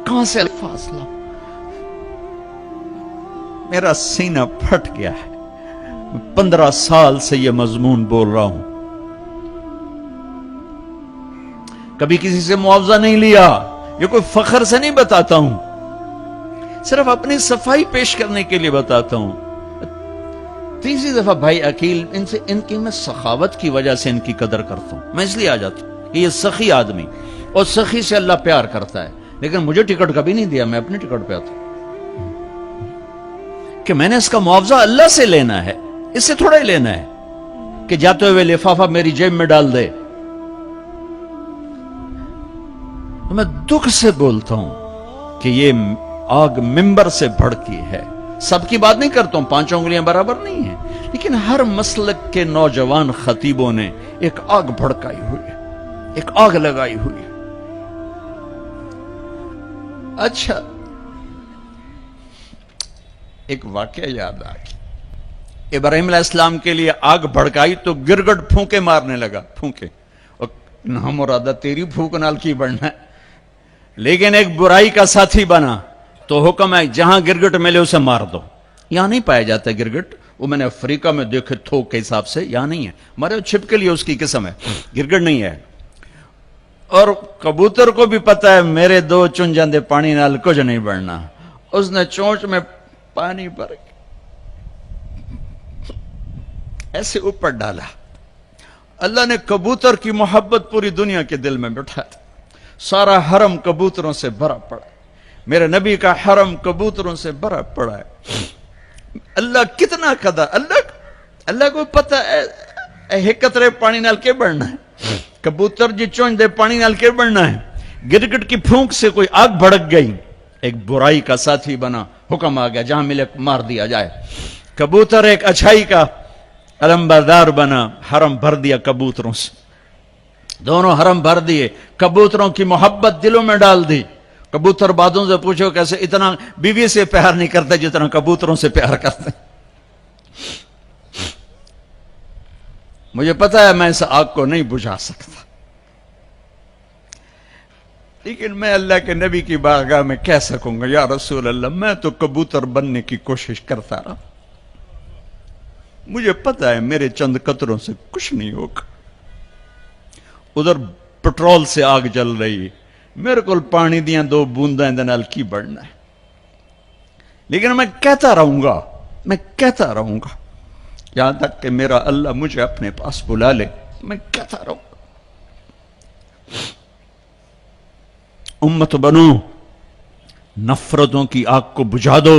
کہاں سے فاصلہ؟ میرا سینہ پھٹ گیا ہے. 15 سال سے یہ مضمون بول رہا ہوں. کبھی کسی سے معاوضہ نہیں لیا. یہ کوئی فخر سے نہیں بتاتا ہوں، صرف اپنی صفائی پیش کرنے کے لیے بتاتا ہوں. تیسری دفعہ بھائی عقیل ان کی میں سخاوت کی وجہ سے ان کی قدر کرتا ہوں. میں اس لیے آ جاتا ہوں کہ یہ سخی آدمی، اور سخی سے اللہ پیار کرتا ہے. لیکن مجھے ٹکٹ کبھی نہیں دیا، میں اپنی ٹکٹ پہ آتا ہوں کہ میں نے اس کا معاوضہ اللہ سے لینا ہے، اس سے تھوڑا ہی لینا ہے کہ جاتے ہوئے لفافہ میری جیب میں ڈال دے. میں دکھ سے بولتا ہوں کہ یہ آگ ممبر سے بھڑکی ہے. سب کی بات نہیں کرتا ہوں، 5 انگلیاں برابر نہیں ہیں، لیکن ہر مسلک کے نوجوان خطیبوں نے ایک آگ بھڑکائی ہوئی ہے، ایک آگ لگائی ہوئی ہے. اچھا، ایک واقعہ یاد آ گیا. ابراہیم علیہ السلام کے لیے آگ بھڑکائی تو گرگٹ پھونکے مارنے لگا. پھونکے، اور نہ مرادہ تیری پھونک نال کی بڑھنا ہے. لیکن ایک برائی کا ساتھی بنا تو حکم ہے جہاں گرگٹ ملے اسے مار دو. یہاں نہیں پایا جاتا گرگٹ، وہ میں نے افریقہ میں دیکھے تھوک کے حساب سے، یہاں نہیں ہے. مارے چھپ کے لیے اس کی قسم ہے، گرگٹ نہیں ہے. اور کبوتر کو بھی پتا ہے میرے 2 چن جاندے پانی نال کچھ نہیں بڑھنا. اس نے چونچ میں پانی بھر ایسے اوپر ڈالا. اللہ نے کبوتر کی محبت پوری دنیا کے دل میں بٹھا دی. سارا حرم کبوتروں سے بھرا پڑا. میرے نبی کا حرم کبوتروں سے بھرا پڑا ہے. اللہ کتنا قدر، اللہ کو پتہ ہے ایک قطرے پانی نال کے بڑھنا ہے. کبوتر جی چونچ دے پانی نال کے بڑھنا ہے. گرگٹ کی پھونک سے کوئی آگ بھڑک گئی، ایک برائی کا ساتھی بنا، حکم آ گیا جہاں ملے مار دیا جائے. کبوتر ایک اچھائی کا علمبردار بنا، حرم بھر دیا کبوتروں سے. دونوں حرم بھر دیے، کبوتروں کی محبت دلوں میں ڈال دی. کبوتر بادوں سے پوچھو کیسے اتنا بیوی سے پیار نہیں کرتے جتنا کبوتروں سے پیار کرتے. مجھے پتا ہے میں اس آگ کو نہیں بجھا سکتا، لیکن میں اللہ کے نبی کی بارگاہ میں کہہ سکوں گا یا رسول اللہ میں تو کبوتر بننے کی کوشش کرتا رہا. مجھے پتا ہے میرے چند قطروں سے کچھ نہیں ہوگا. ادھر پٹرول سے آگ جل رہی، میرے کو پانی دیاں 2 بونداں دے نال کی بڑھنا ہے. لیکن میں کہتا رہوں گا یہاں تک کہ میرا اللہ مجھے اپنے پاس بلا لے. میں کہتا رہوں گا امت بنو، نفرتوں کی آگ کو بجھا دو.